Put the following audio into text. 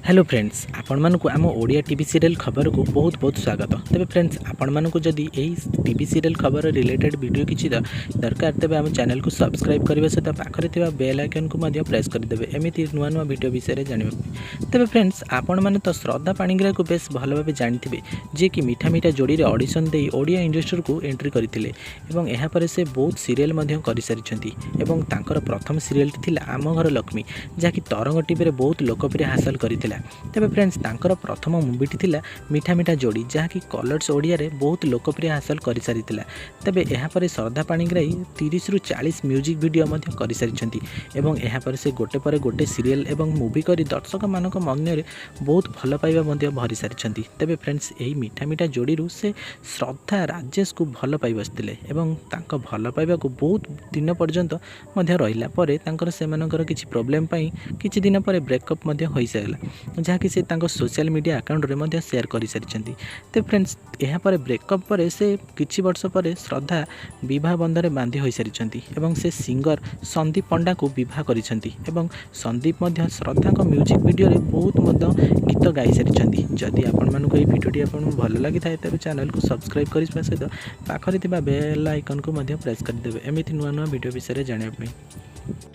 Hello friends आपण मानकु आम Odia TV serial खबर को बहुत बहुत स्वागत। तेरे फ्रेंड्स आपण मानकु जदि यही टीवी सीरियल खबर रिलेटेड वीडियो किसी दरकार तेरे आम चैनल को सब्सक्राइब करने सहित पाखरे थिबा बेल आइकन को मध्य प्रेस करदेवे एमती नुआ नुआ वीडियो विषय जानवा। तेरे फ्रेंड्स आपण मैंने तो श्रद्धा पाणिग्राही को बेस भल भाव जानते जी कि मीठा मीठा जोड़ी ऑडिशन दे ओडिया इंडस्ट्री को एंट्री करते और से बहुत सीरियल कर सारी प्रथम सीरियल थी आम घर लक्ष्मी जहाँकि तरंग टीवी बहुत लोकप्रिय हासिल करथिला। तेबे फ्रेंड्स तांकर प्रथम मुवीटी थिला मीठा मीठा जोड़ी जहाँकि कलर्स ओडिया रे बहुत लोकप्रिय हासिल कर सारी। तेबे यहाँ श्रद्धा पाणिग्राही 30 रु 40 म्यूजिक वीडियो कर सारी एवं यहाँ से गोटे पर गोटे सीरियल एवं मूवी कर दर्शक मान मन में बहुत भल पाइबा भरी सारी। तेबे फ्रेंड्स यही मीठा मीठा जोड़ी से श्रद्धा राजेश को भल पाई बसते भल पाइबा को बहुत दिन पर्यंत रहा से किसी प्रोब्लेम किसी दिन पर ब्रेकअप हो सारा जहाँकि से सोशल मीडिया अकाउंट रे शेयर कर सारी। तो फ्रेंड्स यहाँ पर ब्रेकअप पर से किछि वर्ष पर श्रद्धा विवाह बंधन बांधी हो सारी से सिंगर संदीप पंडा को विवाह कर संदीप श्रद्धा म्यूजिक वीडियो रे बहुत गीत गाई सारी। जदि आपण मानक भिडियोटी आपन भल लगी था तेरे चैनल को सब्सक्राइब करने सहित पाखरे बेल आइकन को प्रेस करदेवे एमती नुआ नुआ वीडियो विषय जानने।